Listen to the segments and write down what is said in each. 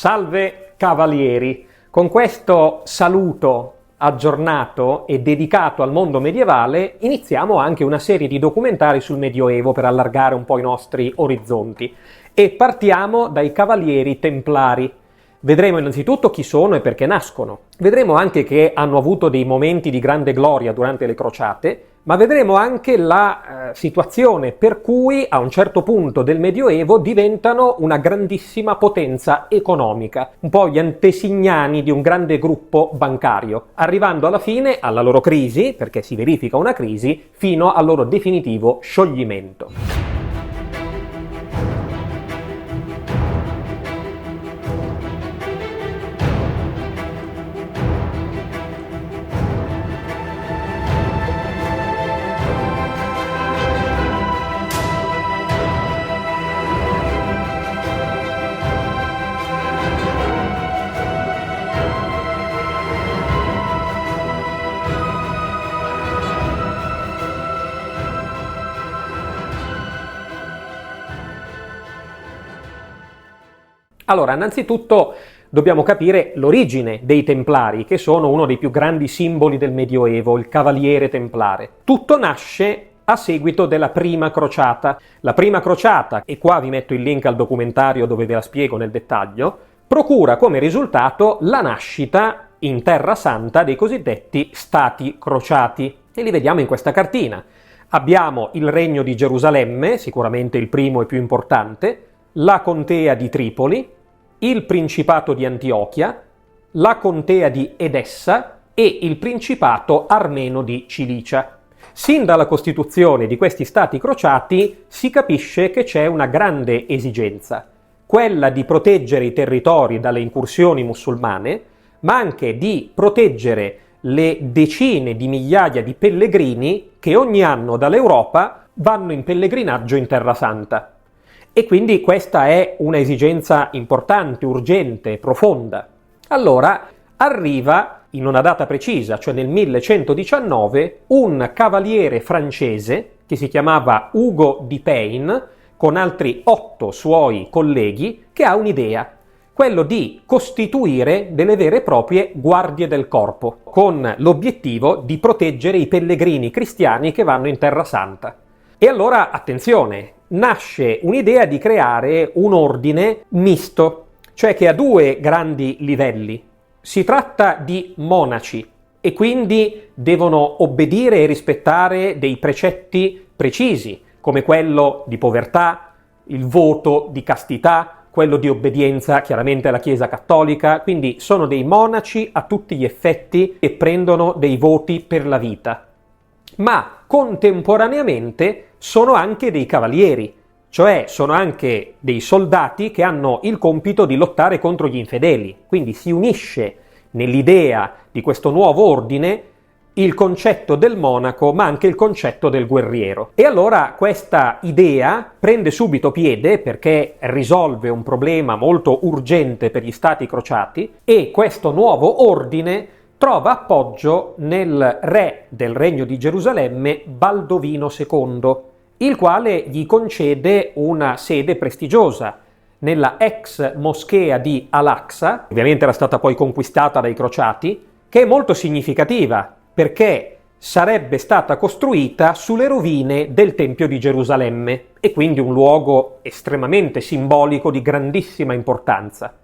Salve cavalieri, con questo saluto aggiornato e dedicato al mondo medievale iniziamo anche una serie di documentari sul Medioevo per allargare un po' i nostri orizzonti e partiamo dai Cavalieri Templari. Vedremo innanzitutto chi sono e perché nascono. Vedremo anche che hanno avuto dei momenti di grande gloria durante le crociate, ma vedremo anche la situazione per cui a un certo punto del Medioevo diventano una grandissima potenza economica, un po' gli antesignani di un grande gruppo bancario, arrivando alla fine alla loro crisi, perché si verifica una crisi, fino al loro definitivo scioglimento. Allora, innanzitutto dobbiamo capire l'origine dei Templari, che sono uno dei più grandi simboli del Medioevo, il Cavaliere Templare. Tutto nasce a seguito della Prima Crociata. La Prima Crociata, e qua vi metto il link al documentario dove ve la spiego nel dettaglio, procura come risultato la nascita in Terra Santa dei cosiddetti Stati Crociati, e li vediamo in questa cartina. Abbiamo il Regno di Gerusalemme, sicuramente il primo e più importante, la Contea di Tripoli, il Principato di Antiochia, la Contea di Edessa e il Principato armeno di Cilicia. Sin dalla costituzione di questi stati crociati si capisce che c'è una grande esigenza, quella di proteggere i territori dalle incursioni musulmane, ma anche di proteggere le decine di migliaia di pellegrini che ogni anno dall'Europa vanno in pellegrinaggio in Terra Santa. E quindi questa è una esigenza importante, urgente, profonda. Allora arriva, in una data precisa, cioè nel 1119, un cavaliere francese che si chiamava Ugo di Pain, con altri 8 suoi colleghi, che ha un'idea, quello di costituire delle vere e proprie guardie del corpo, con l'obiettivo di proteggere i pellegrini cristiani che vanno in Terra Santa. E allora, attenzione, nasce un'idea di creare un ordine misto, cioè che ha 2 grandi livelli. Si tratta di monaci e quindi devono obbedire e rispettare dei precetti precisi, come quello di povertà, il voto di castità, quello di obbedienza chiaramente alla Chiesa Cattolica, quindi sono dei monaci a tutti gli effetti e prendono dei voti per la vita. Ma contemporaneamente sono anche dei cavalieri, cioè sono anche dei soldati che hanno il compito di lottare contro gli infedeli. Quindi si unisce nell'idea di questo nuovo ordine il concetto del monaco, ma anche il concetto del guerriero. E allora questa idea prende subito piede perché risolve un problema molto urgente per gli stati crociati e questo nuovo ordine trova appoggio nel re del Regno di Gerusalemme, Baldovino II, il quale gli concede una sede prestigiosa nella ex moschea di Al-Aqsa, ovviamente era stata poi conquistata dai crociati, che è molto significativa perché sarebbe stata costruita sulle rovine del Tempio di Gerusalemme e quindi un luogo estremamente simbolico di grandissima importanza.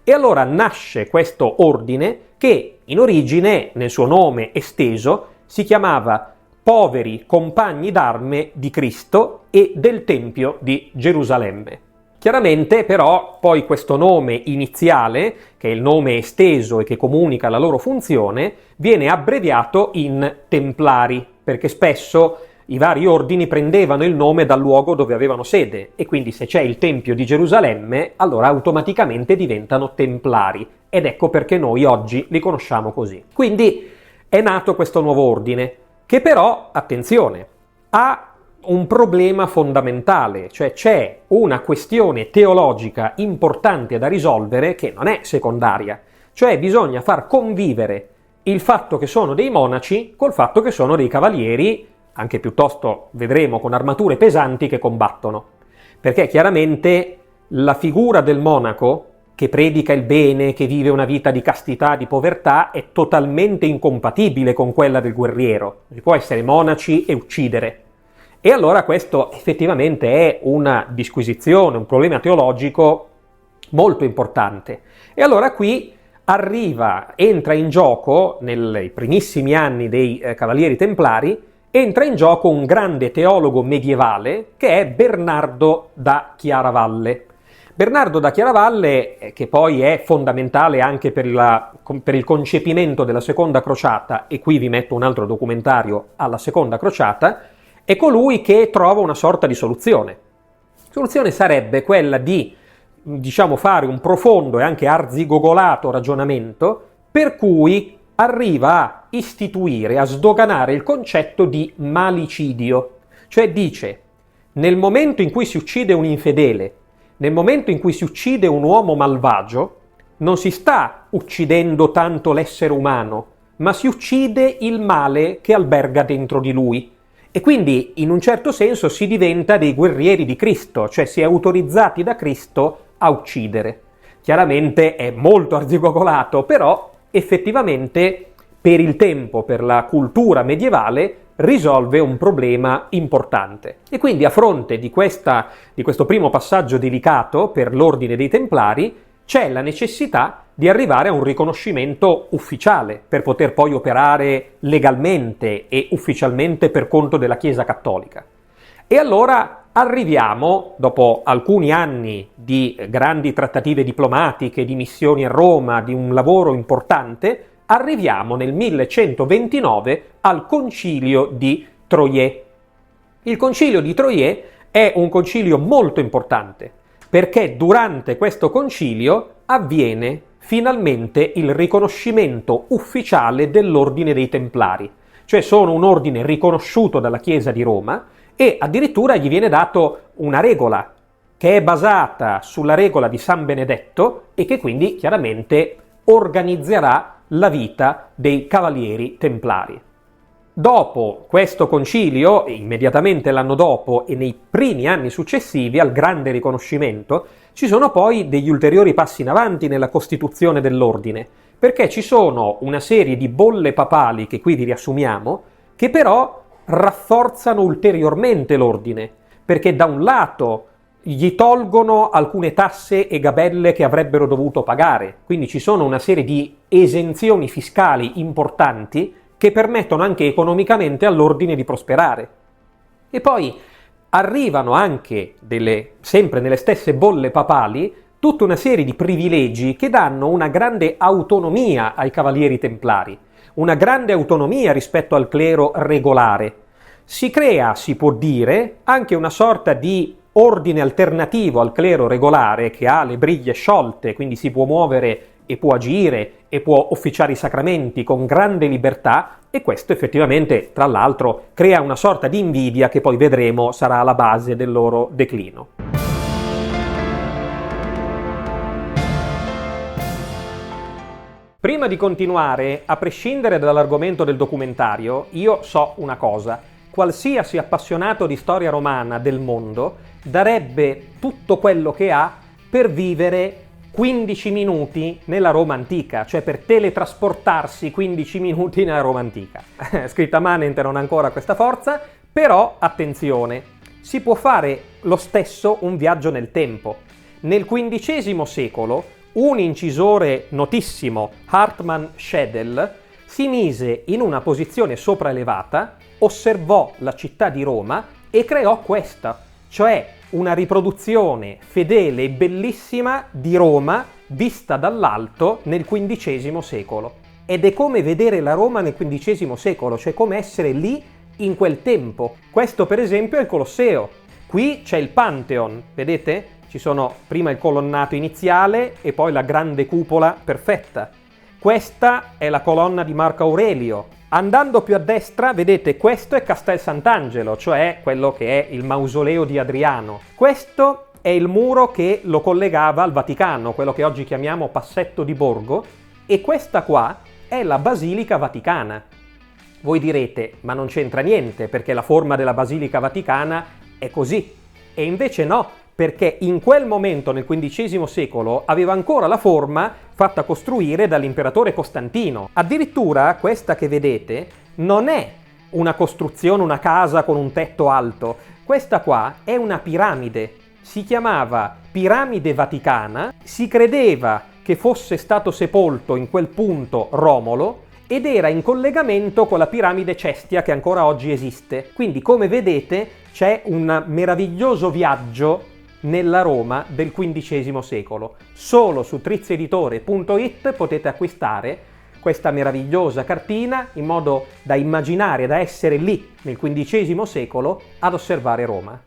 E allora nasce questo ordine che in origine, nel suo nome esteso, si chiamava Poveri Compagni d'Arme di Cristo e del Tempio di Gerusalemme. Chiaramente però poi questo nome iniziale, che è il nome esteso e che comunica la loro funzione, viene abbreviato in Templari, perché spesso i vari ordini prendevano il nome dal luogo dove avevano sede e quindi se c'è il Tempio di Gerusalemme, allora automaticamente diventano Templari ed ecco perché noi oggi li conosciamo così. Quindi è nato questo nuovo ordine, che però, attenzione, ha un problema fondamentale, cioè c'è una questione teologica importante da risolvere che non è secondaria, cioè bisogna far convivere il fatto che sono dei monaci col fatto che sono dei cavalieri, anche piuttosto vedremo con armature pesanti che combattono, perché chiaramente la figura del monaco che predica il bene, che vive una vita di castità, di povertà, è totalmente incompatibile con quella del guerriero. Si può essere monaci e uccidere. E allora questo effettivamente è una disquisizione, un problema teologico molto importante. E allora qui entra in gioco, nei primissimi anni dei Cavalieri Templari, entra in gioco un grande teologo medievale che è Bernardo da Chiaravalle. Bernardo da Chiaravalle, che poi è fondamentale anche per il concepimento della Seconda Crociata, e qui vi metto un altro documentario alla Seconda Crociata, è colui che trova una sorta di soluzione. La soluzione sarebbe quella di, fare un profondo e anche arzigogolato ragionamento per cui arriva a istituire, a sdoganare il concetto di malicidio. Cioè dice, nel momento in cui si uccide un infedele, nel momento in cui si uccide un uomo malvagio, non si sta uccidendo tanto l'essere umano, ma si uccide il male che alberga dentro di lui. E quindi, in un certo senso, si diventa dei guerrieri di Cristo, cioè si è autorizzati da Cristo a uccidere. Chiaramente è molto arzigogolato, però effettivamente per il tempo, per la cultura medievale, risolve un problema importante. E quindi a fronte di questo primo passaggio delicato per l'ordine dei Templari, c'è la necessità di arrivare a un riconoscimento ufficiale per poter poi operare legalmente e ufficialmente per conto della Chiesa Cattolica. E allora arriviamo, dopo alcuni anni di grandi trattative diplomatiche, di missioni a Roma, di un lavoro importante, arriviamo nel 1129 al Concilio di Troyes. Il Concilio di Troyes è un concilio molto importante, perché durante questo concilio avviene finalmente il riconoscimento ufficiale dell'ordine dei Templari, cioè sono un ordine riconosciuto dalla Chiesa di Roma e addirittura gli viene dato una regola che è basata sulla regola di San Benedetto e che quindi chiaramente organizzerà la vita dei Cavalieri Templari. Dopo questo concilio, immediatamente l'anno dopo e nei primi anni successivi al grande riconoscimento, ci sono poi degli ulteriori passi in avanti nella costituzione dell'ordine, perché ci sono una serie di bolle papali, che qui vi riassumiamo, che però rafforzano ulteriormente l'ordine, perché da un lato gli tolgono alcune tasse e gabelle che avrebbero dovuto pagare, quindi ci sono una serie di esenzioni fiscali importanti che permettono anche economicamente all'ordine di prosperare. E poi arrivano anche, sempre nelle stesse bolle papali, tutta una serie di privilegi che danno una grande autonomia ai Cavalieri Templari, una grande autonomia rispetto al clero regolare. Si crea, si può dire, anche una sorta di ordine alternativo al clero regolare che ha le briglie sciolte, quindi si può muovere e può agire e può officiare i sacramenti con grande libertà, e questo effettivamente, tra l'altro, crea una sorta di invidia che poi vedremo sarà la base del loro declino. Prima di continuare, a prescindere dall'argomento del documentario, io so una cosa: qualsiasi appassionato di storia romana del mondo darebbe tutto quello che ha per vivere 15 minuti nella Roma antica, cioè per teletrasportarsi 15 minuti nella Roma antica. Scritta Manente non ha ancora questa forza, però attenzione, si può fare lo stesso un viaggio nel tempo. Nel XV secolo un incisore notissimo, Hartmann Schedel, si mise in una posizione sopraelevata, osservò la città di Roma e creò questa, cioè una riproduzione fedele e bellissima di Roma vista dall'alto nel XV secolo. Ed è come vedere la Roma nel XV secolo, cioè come essere lì in quel tempo. Questo per esempio è il Colosseo. Qui c'è il Pantheon, vedete? Ci sono prima il colonnato iniziale e poi la grande cupola perfetta. Questa è la colonna di Marco Aurelio. Andando più a destra, vedete, questo è Castel Sant'Angelo, cioè quello che è il mausoleo di Adriano. Questo è il muro che lo collegava al Vaticano, quello che oggi chiamiamo Passetto di Borgo, e questa qua è la Basilica Vaticana. Voi direte, ma non c'entra niente, perché la forma della Basilica Vaticana è così. E invece no, perché in quel momento, nel XV secolo, aveva ancora la forma fatta costruire dall'imperatore Costantino. Addirittura questa che vedete non è una costruzione, una casa con un tetto alto. Questa qua è una piramide. Si chiamava Piramide Vaticana, si credeva che fosse stato sepolto in quel punto Romolo ed era in collegamento con la piramide Cestia che ancora oggi esiste. Quindi, come vedete, c'è un meraviglioso viaggio nella Roma del XV secolo. Solo su trizeditore.it potete acquistare questa meravigliosa cartina in modo da immaginare, da essere lì nel XV secolo ad osservare Roma.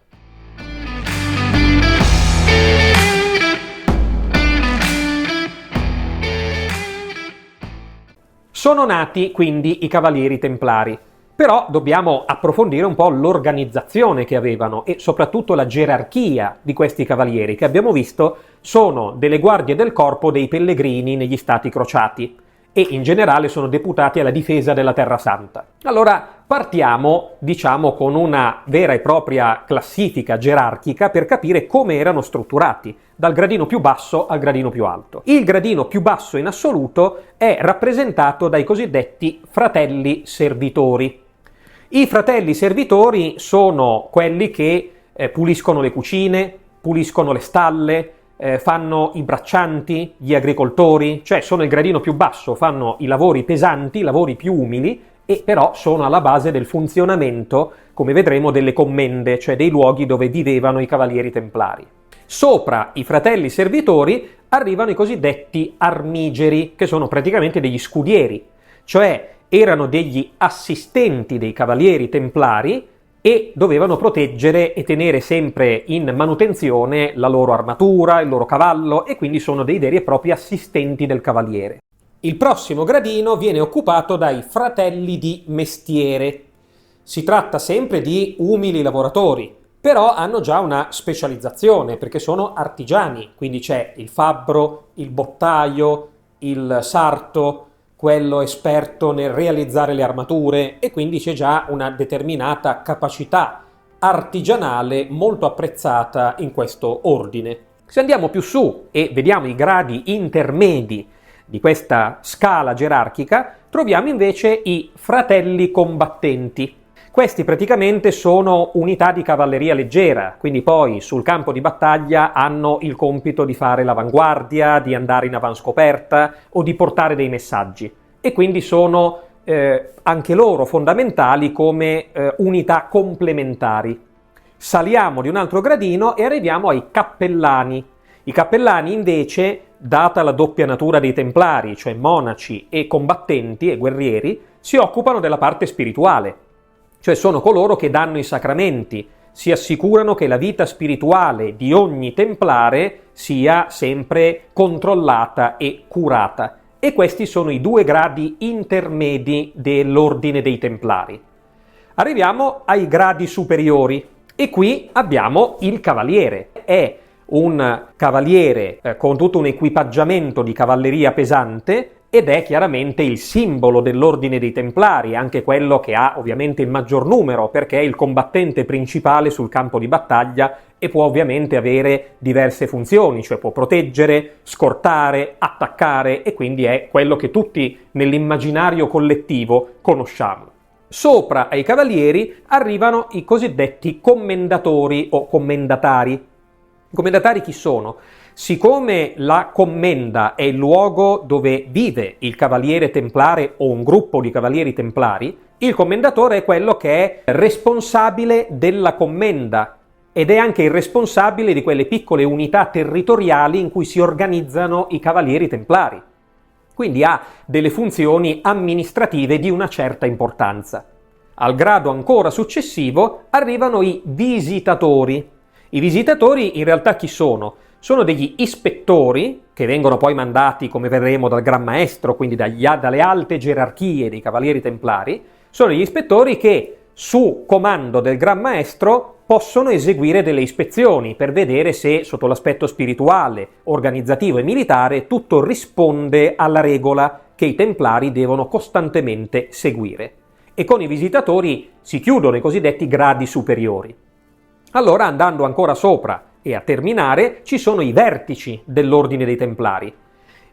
Sono nati quindi i Cavalieri Templari, però dobbiamo approfondire un po' l'organizzazione che avevano e soprattutto la gerarchia di questi cavalieri, che abbiamo visto sono delle guardie del corpo dei pellegrini negli stati crociati e in generale sono deputati alla difesa della Terra Santa. Allora partiamo, diciamo, con una vera e propria classifica gerarchica per capire come erano strutturati, dal gradino più basso al gradino più alto. Il gradino più basso in assoluto è rappresentato dai cosiddetti fratelli servitori. I fratelli servitori sono quelli che puliscono le cucine, puliscono le stalle, fanno i braccianti, gli agricoltori, cioè sono il gradino più basso, fanno i lavori pesanti, i lavori più umili, e però sono alla base del funzionamento, come vedremo, delle commende, cioè dei luoghi dove vivevano i cavalieri templari. Sopra i fratelli servitori arrivano i cosiddetti armigeri, che sono praticamente degli scudieri, cioè erano degli assistenti dei cavalieri templari e dovevano proteggere e tenere sempre in manutenzione la loro armatura, il loro cavallo, e quindi sono dei veri e propri assistenti del cavaliere. Il prossimo gradino viene occupato dai fratelli di mestiere. Si tratta sempre di umili lavoratori, però hanno già una specializzazione perché sono artigiani, quindi c'è il fabbro, il bottaio, il sarto, quello esperto nel realizzare le armature, e quindi c'è già una determinata capacità artigianale molto apprezzata in questo ordine. Se andiamo più su e vediamo i gradi intermedi di questa scala gerarchica, troviamo invece i fratelli combattenti. Questi praticamente sono unità di cavalleria leggera, quindi poi sul campo di battaglia hanno il compito di fare l'avanguardia, di andare in avanscoperta o di portare dei messaggi, e quindi sono anche loro fondamentali come unità complementari. Saliamo di un altro gradino e arriviamo ai cappellani. I cappellani invece, data la doppia natura dei templari, cioè monaci e combattenti e guerrieri, si occupano della parte spirituale. Cioè sono coloro che danno i sacramenti, si assicurano che la vita spirituale di ogni templare sia sempre controllata e curata. E questi sono i due gradi intermedi dell'ordine dei templari. Arriviamo ai gradi superiori e qui abbiamo il cavaliere. È un cavaliere con tutto un equipaggiamento di cavalleria pesante ed è chiaramente il simbolo dell'ordine dei Templari, anche quello che ha ovviamente il maggior numero, perché è il combattente principale sul campo di battaglia e può ovviamente avere diverse funzioni, cioè può proteggere, scortare, attaccare, e quindi è quello che tutti nell'immaginario collettivo conosciamo. Sopra ai cavalieri arrivano i cosiddetti commendatori o commendatari. I commendatari chi sono? Siccome la commenda è il luogo dove vive il cavaliere templare o un gruppo di cavalieri templari, il commendatore è quello che è responsabile della commenda ed è anche il responsabile di quelle piccole unità territoriali in cui si organizzano i cavalieri templari. Quindi ha delle funzioni amministrative di una certa importanza. Al grado ancora successivo arrivano i visitatori. I visitatori in realtà chi sono? Sono degli ispettori che vengono poi mandati, come vedremo, dal Gran Maestro, quindi dalle alte gerarchie dei Cavalieri Templari. Sono gli ispettori che, su comando del Gran Maestro, possono eseguire delle ispezioni per vedere se, sotto l'aspetto spirituale, organizzativo e militare, tutto risponde alla regola che i Templari devono costantemente seguire. E con i visitatori si chiudono i cosiddetti gradi superiori. Allora, andando ancora sopra e a terminare ci sono i vertici dell'ordine dei Templari.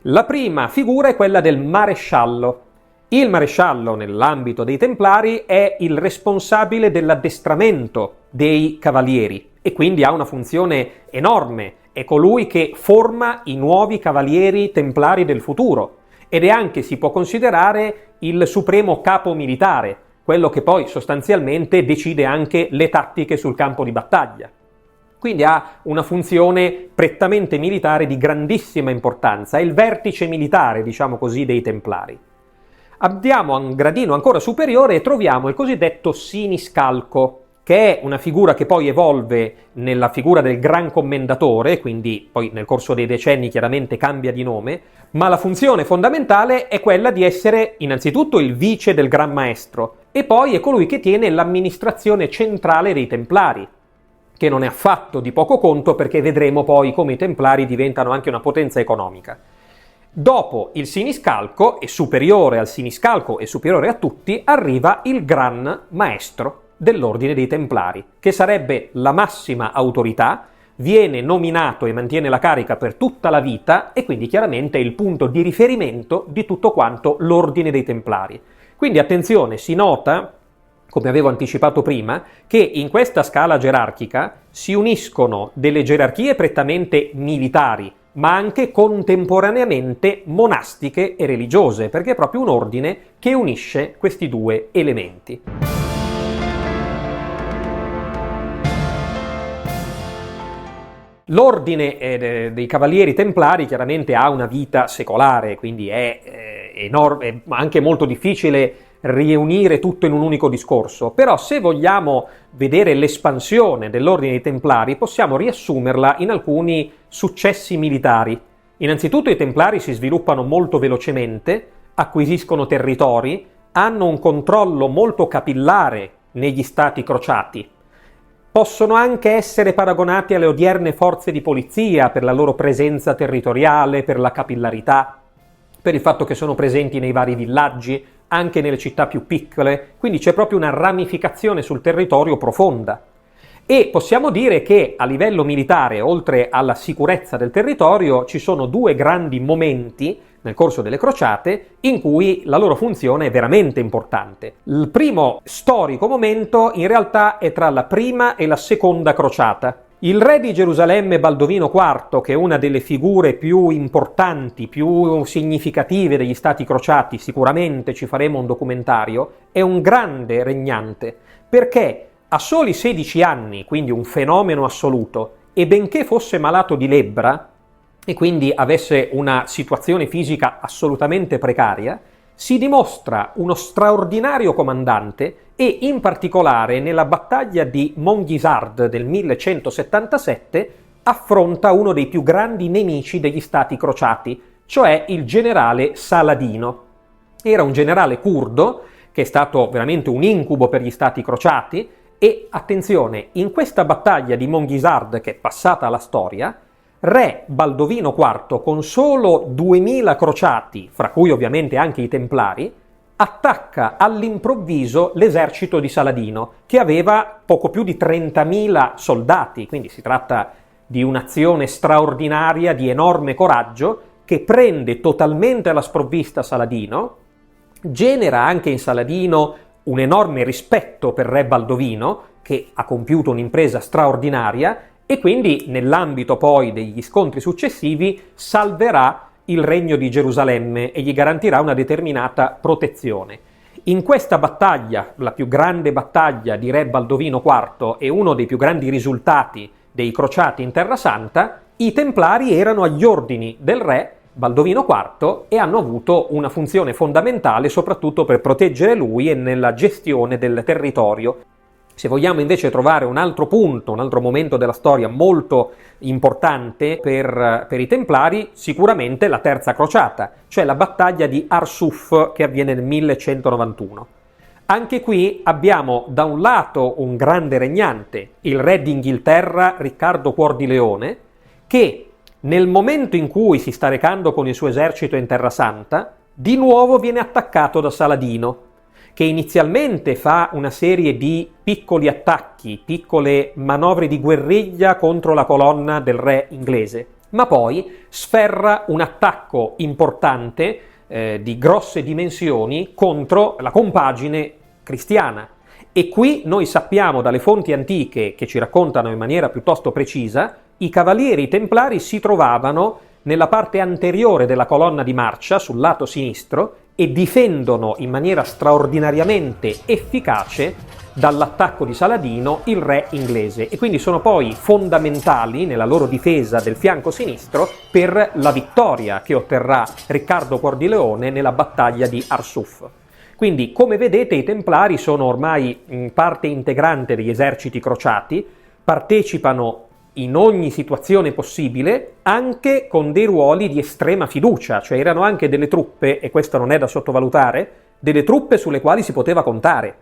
La prima figura è quella del maresciallo. Il maresciallo, nell'ambito dei Templari, è il responsabile dell'addestramento dei cavalieri e quindi ha una funzione enorme. È colui che forma i nuovi cavalieri templari del futuro ed è anche, si può considerare, il supremo capo militare, quello che poi sostanzialmente decide anche le tattiche sul campo di battaglia. Quindi ha una funzione prettamente militare di grandissima importanza, è il vertice militare, diciamo così, dei Templari. Andiamo a un gradino ancora superiore e troviamo il cosiddetto siniscalco, che è una figura che poi evolve nella figura del Gran Commendatore, quindi poi nel corso dei decenni chiaramente cambia di nome, ma la funzione fondamentale è quella di essere innanzitutto il vice del Gran Maestro e poi è colui che tiene l'amministrazione centrale dei Templari, che non è affatto di poco conto perché vedremo poi come i Templari diventano anche una potenza economica. Dopo il siniscalco, e superiore al siniscalco e superiore a tutti, arriva il Gran Maestro dell'Ordine dei Templari, che sarebbe la massima autorità, viene nominato e mantiene la carica per tutta la vita e quindi chiaramente è il punto di riferimento di tutto quanto l'Ordine dei Templari. Quindi attenzione, si nota, come avevo anticipato prima, che in questa scala gerarchica si uniscono delle gerarchie prettamente militari, ma anche contemporaneamente monastiche e religiose, perché è proprio un ordine che unisce questi due elementi. L'ordine dei Cavalieri Templari chiaramente ha una vita secolare, quindi è enorme, ma anche molto difficile riunire tutto in un unico discorso, però se vogliamo vedere l'espansione dell'Ordine dei Templari possiamo riassumerla in alcuni successi militari. Innanzitutto i Templari si sviluppano molto velocemente, acquisiscono territori, hanno un controllo molto capillare negli stati crociati. Possono anche essere paragonati alle odierne forze di polizia per la loro presenza territoriale, per la capillarità, per il fatto che sono presenti nei vari villaggi, anche nelle città più piccole, quindi c'è proprio una ramificazione sul territorio profonda. E possiamo dire che a livello militare, oltre alla sicurezza del territorio, ci sono due grandi momenti nel corso delle crociate in cui la loro funzione è veramente importante. Il primo storico momento in realtà è tra la prima e la seconda crociata. Il re di Gerusalemme Baldovino IV, che è una delle figure più importanti, più significative degli stati crociati, sicuramente ci faremo un documentario, è un grande regnante, perché a soli 16 anni, quindi un fenomeno assoluto, e benché fosse malato di lebbra, e quindi avesse una situazione fisica assolutamente precaria, si dimostra uno straordinario comandante e in particolare nella battaglia di Mongisard del 1177 affronta uno dei più grandi nemici degli stati crociati, cioè il generale Saladino. Era un generale curdo che è stato veramente un incubo per gli stati crociati e, attenzione, in questa battaglia di Mongisard che è passata alla storia, re Baldovino IV, con solo 2000 crociati, fra cui ovviamente anche i Templari, attacca all'improvviso l'esercito di Saladino, che aveva poco più di 30.000 soldati, quindi si tratta di un'azione straordinaria, di enorme coraggio, che prende totalmente alla sprovvista Saladino, genera anche in Saladino un enorme rispetto per re Baldovino, che ha compiuto un'impresa straordinaria, e quindi nell'ambito poi degli scontri successivi salverà il regno di Gerusalemme e gli garantirà una determinata protezione. In questa battaglia, la più grande battaglia di re Baldovino IV e uno dei più grandi risultati dei crociati in Terra Santa, i Templari erano agli ordini del re Baldovino IV e hanno avuto una funzione fondamentale soprattutto per proteggere lui e nella gestione del territorio. Se vogliamo invece trovare un altro punto, un altro momento della storia molto importante per i Templari, sicuramente la terza crociata, cioè la battaglia di Arsuf che avviene nel 1191. Anche qui abbiamo da un lato un grande regnante, il re d'Inghilterra Riccardo Cuor di Leone, che nel momento in cui si sta recando con il suo esercito in Terra Santa, di nuovo viene attaccato da Saladino, che inizialmente fa una serie di piccoli attacchi, piccole manovre di guerriglia contro la colonna del re inglese, ma poi sferra un attacco importante di grosse dimensioni contro la compagine cristiana. E qui noi sappiamo dalle fonti antiche, che ci raccontano in maniera piuttosto precisa, i cavalieri templari si trovavano nella parte anteriore della colonna di marcia, sul lato sinistro, e difendono in maniera straordinariamente efficace dall'attacco di Saladino il re inglese, e quindi sono poi fondamentali nella loro difesa del fianco sinistro per la vittoria che otterrà Riccardo Cuor di Leone nella battaglia di Arsuf. Quindi, come vedete, i Templari sono ormai parte integrante degli eserciti crociati, partecipano in ogni situazione possibile, anche con dei ruoli di estrema fiducia, cioè erano anche delle truppe, e questo non è da sottovalutare, delle truppe sulle quali si poteva contare,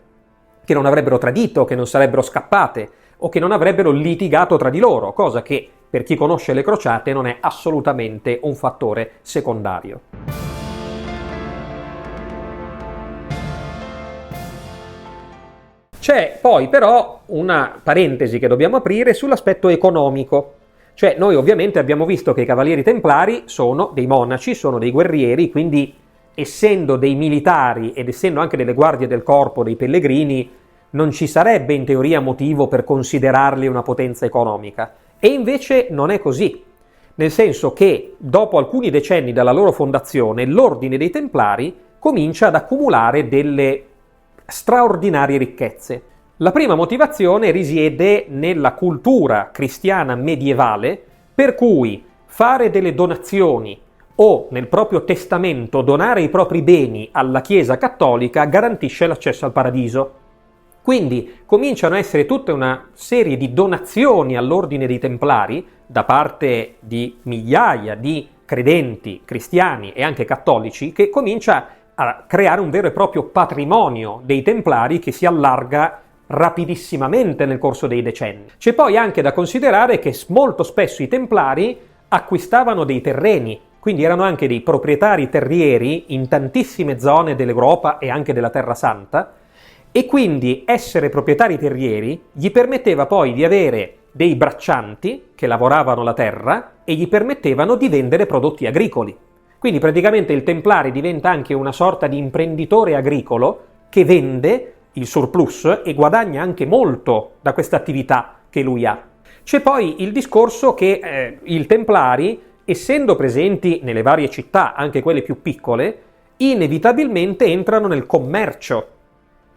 che non avrebbero tradito, che non sarebbero scappate o che non avrebbero litigato tra di loro, cosa che per chi conosce le crociate non è assolutamente un fattore secondario. C'è poi però una parentesi che dobbiamo aprire sull'aspetto economico. Cioè noi ovviamente abbiamo visto che i cavalieri templari sono dei monaci, sono dei guerrieri, quindi essendo dei militari ed essendo anche delle guardie del corpo, dei pellegrini, non ci sarebbe in teoria motivo per considerarli una potenza economica. E invece non è così, nel senso che dopo alcuni decenni dalla loro fondazione l'ordine dei Templari comincia ad accumulare delle straordinarie ricchezze. La prima motivazione risiede nella cultura cristiana medievale, per cui fare delle donazioni o nel proprio testamento donare i propri beni alla Chiesa cattolica garantisce l'accesso al paradiso. Quindi cominciano a essere tutta una serie di donazioni all'ordine dei Templari da parte di migliaia di credenti cristiani e anche cattolici, che comincia a creare un vero e proprio patrimonio dei Templari che si allarga rapidissimamente nel corso dei decenni. C'è poi anche da considerare che molto spesso i Templari acquistavano dei terreni, quindi erano anche dei proprietari terrieri in tantissime zone dell'Europa e anche della Terra Santa, e quindi essere proprietari terrieri gli permetteva poi di avere dei braccianti che lavoravano la terra e gli permettevano di vendere prodotti agricoli. Quindi praticamente il Templare diventa anche una sorta di imprenditore agricolo che vende il surplus e guadagna anche molto da questa attività che lui ha. C'è poi il discorso che i Templari, essendo presenti nelle varie città, anche quelle più piccole, inevitabilmente entrano nel commercio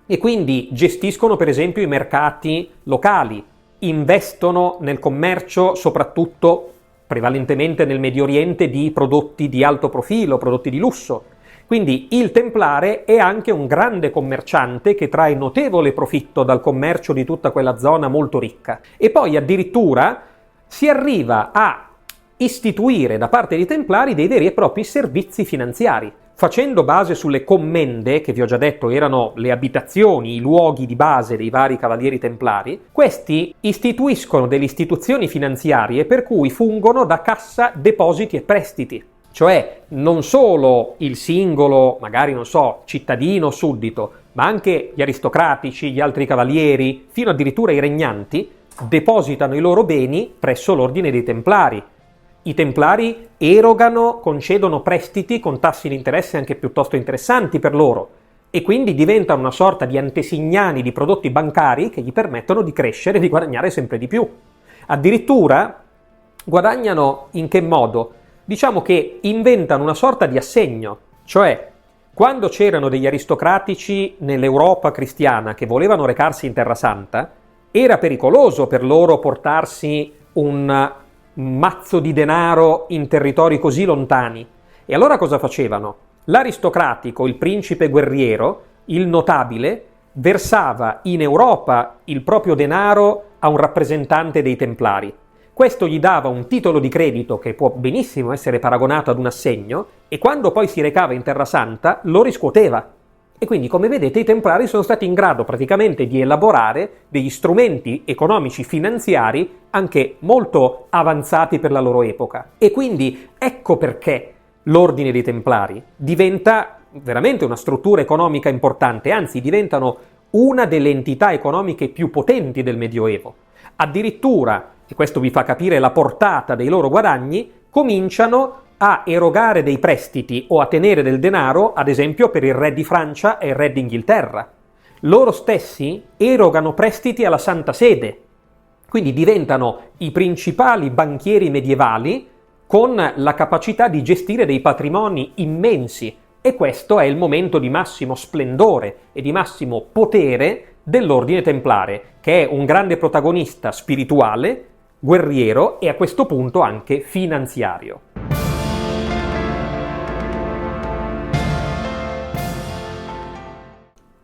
e quindi gestiscono per esempio i mercati locali, investono nel commercio soprattutto prevalentemente nel Medio Oriente di prodotti di alto profilo, prodotti di lusso. Quindi il Templare è anche un grande commerciante che trae notevole profitto dal commercio di tutta quella zona molto ricca. E poi addirittura si arriva a istituire da parte dei Templari dei veri e propri servizi finanziari, facendo base sulle commende, che vi ho già detto erano le abitazioni, i luoghi di base dei vari cavalieri templari. Questi istituiscono delle istituzioni finanziarie per cui fungono da cassa depositi e prestiti. Cioè non solo il singolo, magari non so, cittadino o suddito, ma anche gli aristocratici, gli altri cavalieri, fino addirittura i regnanti, depositano i loro beni presso l'ordine dei Templari. I Templari erogano, concedono prestiti con tassi di interesse anche piuttosto interessanti per loro e quindi diventano una sorta di antesignani di prodotti bancari che gli permettono di crescere e di guadagnare sempre di più. Addirittura guadagnano in che modo? Diciamo che inventano una sorta di assegno, cioè quando c'erano degli aristocratici nell'Europa cristiana che volevano recarsi in Terra Santa, era pericoloso per loro portarsi un mazzo di denaro in territori così lontani. E allora cosa facevano? L'aristocratico, il principe guerriero, il notabile, versava in Europa il proprio denaro a un rappresentante dei Templari. Questo gli dava un titolo di credito che può benissimo essere paragonato ad un assegno e quando poi si recava in Terra Santa lo riscuoteva. E quindi, come vedete, i Templari sono stati in grado praticamente di elaborare degli strumenti economici finanziari anche molto avanzati per la loro epoca. E quindi ecco perché l'ordine dei Templari diventa veramente una struttura economica importante, anzi diventano una delle entità economiche più potenti del Medioevo. Addirittura, e questo vi fa capire la portata dei loro guadagni, cominciano a erogare dei prestiti o a tenere del denaro, ad esempio per il re di Francia e il re d'Inghilterra. Loro stessi erogano prestiti alla Santa Sede, quindi diventano i principali banchieri medievali con la capacità di gestire dei patrimoni immensi, e questo è il momento di massimo splendore e di massimo potere dell'ordine templare, che è un grande protagonista spirituale, guerriero e a questo punto anche finanziario.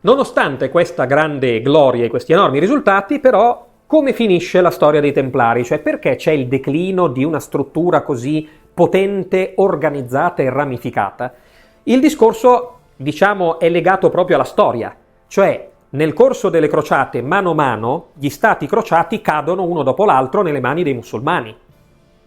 Nonostante questa grande gloria e questi enormi risultati, però, come finisce la storia dei Templari? Cioè, perché c'è il declino di una struttura così potente, organizzata e ramificata? Il discorso, diciamo, è legato proprio alla storia, cioè nel corso delle crociate, mano a mano, gli stati crociati cadono uno dopo l'altro nelle mani dei musulmani.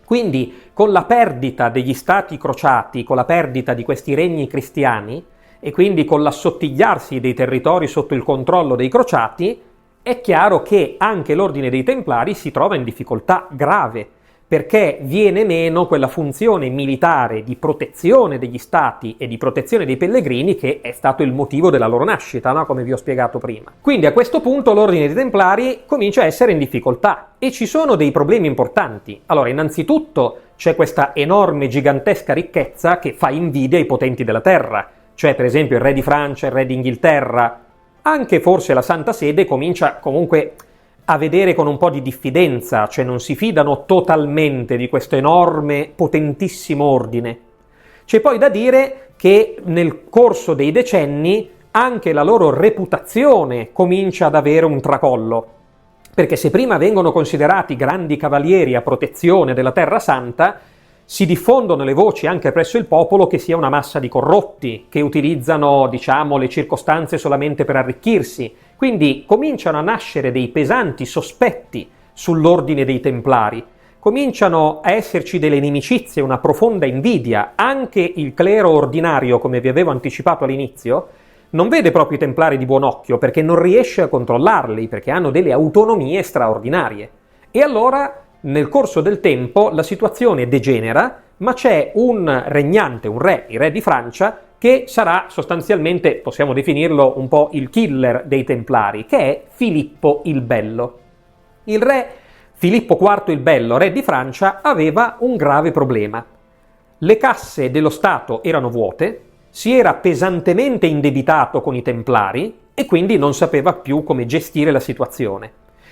Quindi, con la perdita degli stati crociati, con la perdita di questi regni cristiani, e quindi con l'assottigliarsi dei territori sotto il controllo dei crociati, è chiaro che anche l'ordine dei Templari si trova in difficoltà grave, perché viene meno quella funzione militare di protezione degli stati e di protezione dei pellegrini che è stato il motivo della loro nascita, no? Come vi ho spiegato prima. Quindi a questo punto l'ordine dei Templari comincia a essere in difficoltà e ci sono dei problemi importanti. Allora, innanzitutto c'è questa enorme, gigantesca ricchezza che fa invidia ai potenti della terra, cioè per esempio il re di Francia, il re d'Inghilterra, anche forse la Santa Sede comincia comunque a vedere con un po' di diffidenza, cioè non si fidano totalmente di questo enorme, potentissimo ordine. C'è poi da dire che nel corso dei decenni anche la loro reputazione comincia ad avere un tracollo, perché se prima vengono considerati grandi cavalieri a protezione della Terra Santa, si diffondono le voci anche presso il popolo che sia una massa di corrotti, che utilizzano, diciamo, le circostanze solamente per arricchirsi. Quindi cominciano a nascere dei pesanti sospetti sull'ordine dei Templari. Cominciano a esserci delle inimicizie, una profonda invidia. Anche il clero ordinario, come vi avevo anticipato all'inizio, non vede proprio i Templari di buon occhio perché non riesce a controllarli, perché hanno delle autonomie straordinarie. E allora, nel corso del tempo, la situazione degenera, ma c'è un regnante, un re, il re di Francia, che sarà sostanzialmente, possiamo definirlo un po' il killer dei Templari, che è Filippo il Bello. Il re Filippo IV il Bello, re di Francia, aveva un grave problema. Le casse dello Stato erano vuote, si era pesantemente indebitato con i Templari e quindi non sapeva più come gestire la situazione.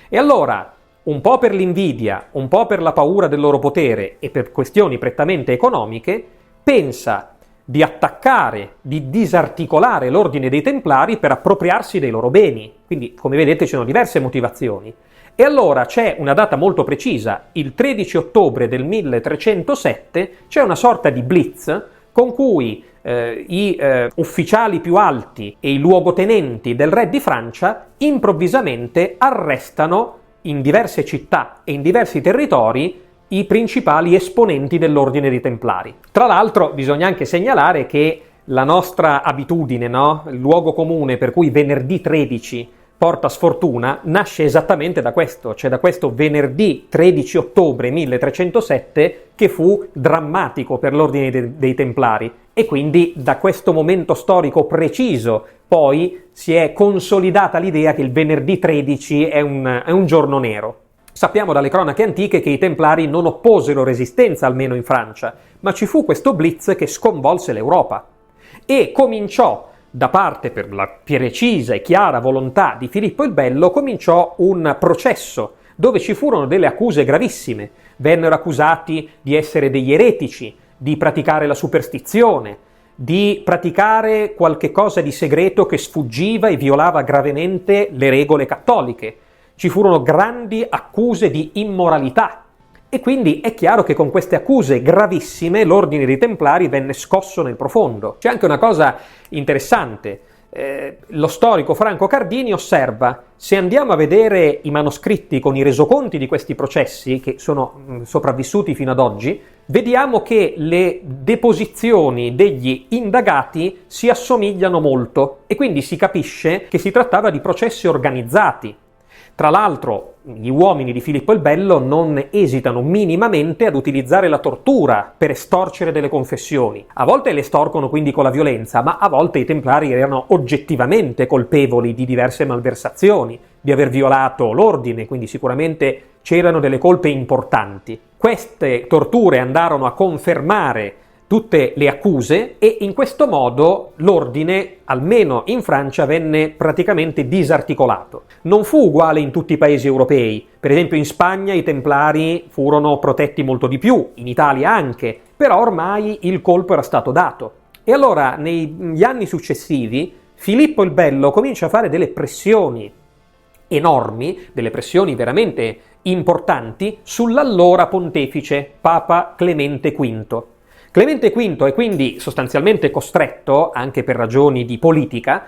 E allora, un po' per l'invidia, un po' per la paura del loro potere e per questioni prettamente economiche, pensa di attaccare, di disarticolare l'ordine dei Templari per appropriarsi dei loro beni. Quindi, come vedete, ci sono diverse motivazioni. E allora c'è una data molto precisa, il 13 ottobre del 1307, c'è una sorta di blitz con cui i ufficiali più alti e i luogotenenti del re di Francia improvvisamente arrestano in diverse città e in diversi territori i principali esponenti dell'ordine dei Templari. Tra l'altro bisogna anche segnalare che la nostra abitudine, no? Il luogo comune per cui venerdì 13 porta sfortuna, nasce esattamente da questo, cioè da questo venerdì 13 ottobre 1307 che fu drammatico per l'ordine dei Templari, e quindi da questo momento storico preciso poi si è consolidata l'idea che il venerdì 13 è un giorno nero. Sappiamo dalle cronache antiche che i Templari non opposero resistenza, almeno in Francia, ma ci fu questo blitz che sconvolse l'Europa e cominciò, da parte, per la precisa e chiara volontà di Filippo il Bello, cominciò un processo dove ci furono delle accuse gravissime. Vennero accusati di essere degli eretici, di praticare la superstizione, di praticare qualche cosa di segreto che sfuggiva e violava gravemente le regole cattoliche. Ci furono grandi accuse di immoralità. E quindi è chiaro che con queste accuse gravissime l'ordine dei Templari venne scosso nel profondo. C'è anche una cosa interessante. Lo storico Franco Cardini osserva: se andiamo a vedere i manoscritti con i resoconti di questi processi, che sono sopravvissuti fino ad oggi, vediamo che le deposizioni degli indagati si assomigliano molto e quindi si capisce che si trattava di processi organizzati. Tra l'altro, gli uomini di Filippo il Bello non esitano minimamente ad utilizzare la tortura per estorcere delle confessioni. A volte le estorcono quindi con la violenza, ma a volte i Templari erano oggettivamente colpevoli di diverse malversazioni, di aver violato l'ordine, quindi sicuramente c'erano delle colpe importanti. Queste torture andarono a confermare tutte le accuse e in questo modo l'ordine, almeno in Francia, venne praticamente disarticolato. Non fu uguale in tutti i paesi europei. Per esempio in Spagna i Templari furono protetti molto di più, in Italia anche, però ormai il colpo era stato dato. E allora negli anni successivi Filippo il Bello comincia a fare delle pressioni enormi, delle pressioni veramente importanti sull'allora pontefice Papa Clemente V. Clemente V è quindi sostanzialmente costretto, anche per ragioni di politica,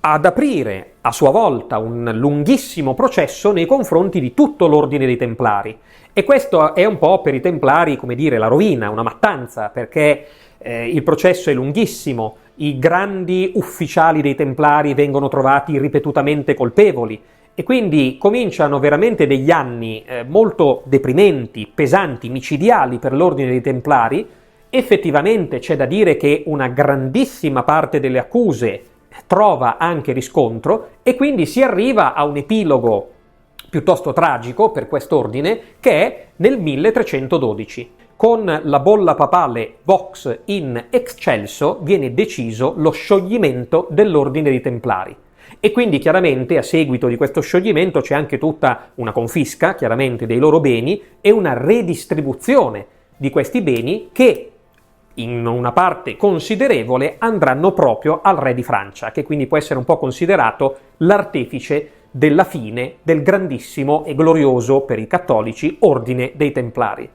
ad aprire a sua volta un lunghissimo processo nei confronti di tutto l'ordine dei Templari. E questo è un po' per i Templari, come dire, la rovina, una mattanza, perché il processo è lunghissimo, i grandi ufficiali dei Templari vengono trovati ripetutamente colpevoli, e quindi cominciano veramente degli anni molto deprimenti, pesanti, micidiali per l'ordine dei Templari. Effettivamente c'è da dire che una grandissima parte delle accuse trova anche riscontro e quindi si arriva a un epilogo piuttosto tragico per quest'ordine, che è nel 1312. Con la bolla papale Vox in excelso viene deciso lo scioglimento dell'ordine dei Templari. E quindi chiaramente a seguito di questo scioglimento c'è anche tutta una confisca, chiaramente, dei loro beni e una redistribuzione di questi beni che in una parte considerevole andranno proprio al re di Francia, che quindi può essere un po' considerato l'artefice della fine del grandissimo e glorioso per i cattolici ordine dei Templari.